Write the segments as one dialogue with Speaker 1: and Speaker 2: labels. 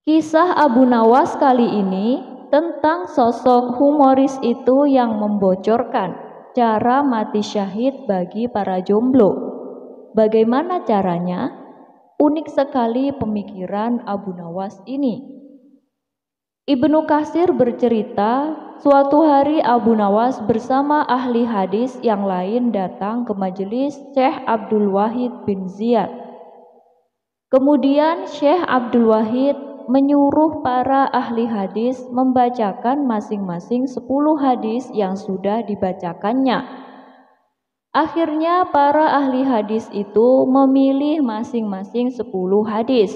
Speaker 1: Kisah Abu Nawas kali ini tentang sosok humoris itu yang membocorkan cara mati syahid bagi para jomblo. Bagaimana caranya? Unik sekali pemikiran Abu Nawas ini. Ibnu Katsir bercerita, suatu hari Abu Nawas bersama ahli hadis yang lain datang ke majelis Syekh Abdul Wahid bin Ziyad. Kemudian Syekh Abdul Wahid menyuruh para ahli hadis membacakan masing-masing 10 hadis yang sudah dibacakannya. Akhirnya para ahli hadis itu memilih masing-masing 10 hadis,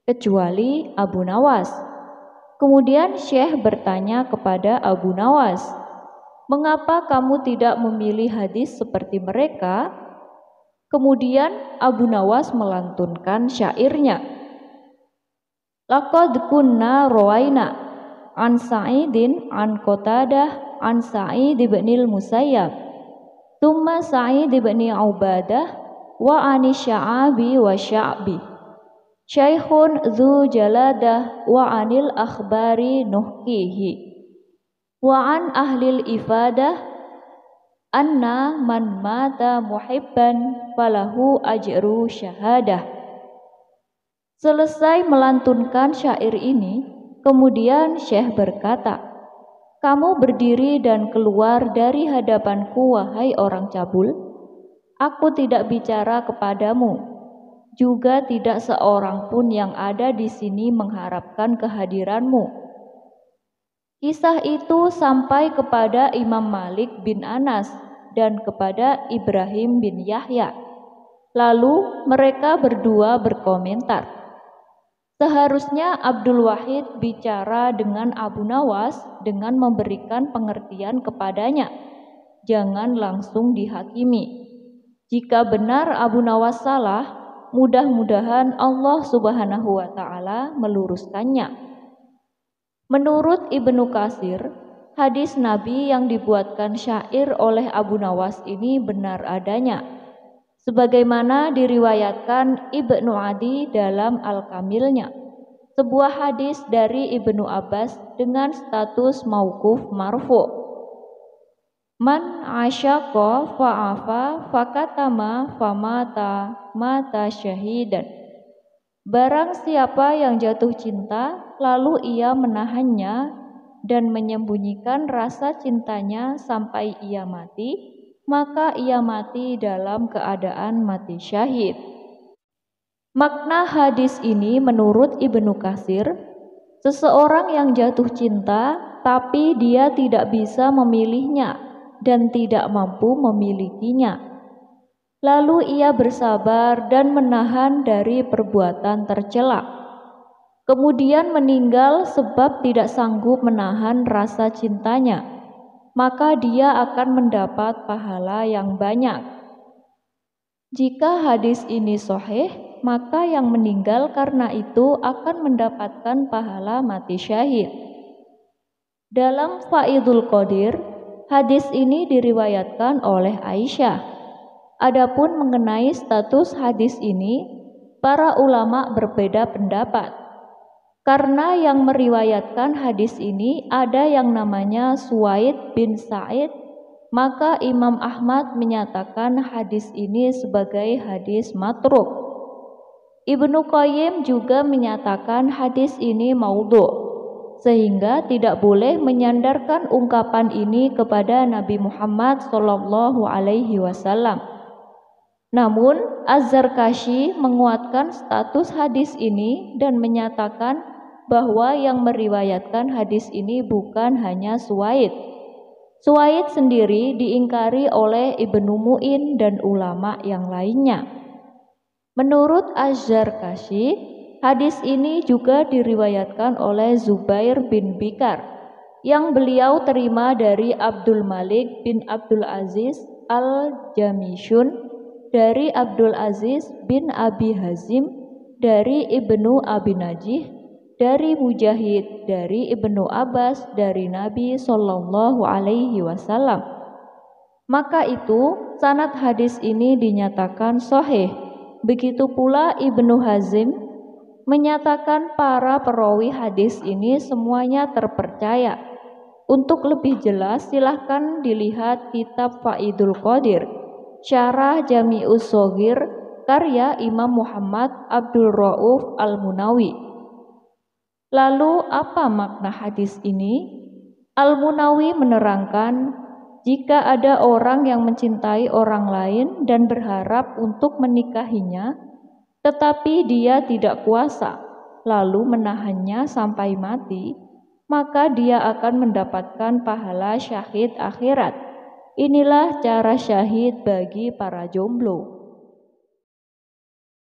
Speaker 1: kecuali Abu Nawas. Kemudian Syekh bertanya kepada Abu Nawas, "Mengapa kamu tidak memilih hadis seperti mereka?" Kemudian Abu Nawas melantunkan syairnya. Laqad kunna rawaina an Sa'idin an Qatadah an Sa'id ibnil Musayyab thumma Sa'id ibni Ubadah wa ani Sya'abi wa Sya'bi Syaikhun dzu jaladah wa anil akhbari nuhkihi wa an ahlil ifadah anna man mata muhibban falahu ajru syahadah. Selesai melantunkan syair ini, kemudian Syekh berkata, "Kamu berdiri dan keluar dari hadapanku, wahai orang cabul. Aku tidak bicara kepadamu, juga tidak seorang pun yang ada di sini mengharapkan kehadiranmu." Kisah itu sampai kepada Imam Malik bin Anas dan kepada Ibrahim bin Yahya. Lalu mereka berdua berkomentar, seharusnya Abdul Wahid bicara dengan Abu Nawas dengan memberikan pengertian kepadanya, jangan langsung dihakimi. Jika benar Abu Nawas salah, mudah-mudahan Allah Subhanahu wa Ta'ala meluruskannya. Menurut Ibnu Katsir, hadis Nabi yang dibuatkan syair oleh Abu Nawas ini benar adanya, sebagaimana diriwayatkan Ibnu Adi dalam Al-Kamilnya, sebuah hadis dari Ibnu Abbas dengan status mauquf marfu'. Man asyaqa fa'afa fakatama famata mata syahidan. Barang siapa yang jatuh cinta, lalu ia menahannya dan menyembunyikan rasa cintanya sampai ia mati, maka ia mati dalam keadaan mati syahid. Makna hadis ini menurut Ibnu Katsir, seseorang yang jatuh cinta tapi dia tidak bisa memilihnya dan tidak mampu memilikinya. Lalu ia bersabar dan menahan dari perbuatan tercela. Kemudian meninggal sebab tidak sanggup menahan rasa cintanya, maka dia akan mendapat pahala yang banyak. Jika hadis ini sahih, maka yang meninggal karena itu akan mendapatkan pahala mati syahid. Dalam Faidul Qadir, hadis ini diriwayatkan oleh Aisyah. Adapun mengenai status hadis ini, para ulama berbeda pendapat. Karena yang meriwayatkan hadis ini ada yang namanya Suwaid bin Sa'id, maka Imam Ahmad menyatakan hadis ini sebagai hadis matruk. Ibnu Qayyim juga menyatakan hadis ini maudhu', sehingga tidak boleh menyandarkan ungkapan ini kepada Nabi Muhammad SAW. Namun Az-Zarkashi menguatkan status hadis ini dan menyatakan bahwa yang meriwayatkan hadis ini bukan hanya Suwaid. Suwaid sendiri diingkari oleh Ibnu Mu'in dan ulama yang lainnya. Menurut Az-Zarkashi, hadis ini juga diriwayatkan oleh Zubair bin Bikar, yang beliau terima dari Abdul Malik bin Abdul Aziz al-Jamishun, dari Abdul Aziz bin Abi Hazim, dari Ibnu Abi Najih, dari Mujahid, dari Ibnu Abbas, dari Nabi Shallallahu Alaihi Wasallam. Maka itu sanad hadis ini dinyatakan sahih. Begitu pula Ibnu Hazim menyatakan para perawi hadis ini semuanya terpercaya. Untuk lebih jelas silahkan dilihat kitab Faidul Qadir, Syarah Jami'us Shaghir, karya Imam Muhammad Abdul Rauf Al-Munawi. Lalu apa makna hadis ini? Al-Munawi menerangkan, jika ada orang yang mencintai orang lain dan berharap untuk menikahinya, tetapi dia tidak kuasa, lalu menahannya sampai mati, maka dia akan mendapatkan pahala syahid akhirat. Inilah cara syahid bagi para jomblo.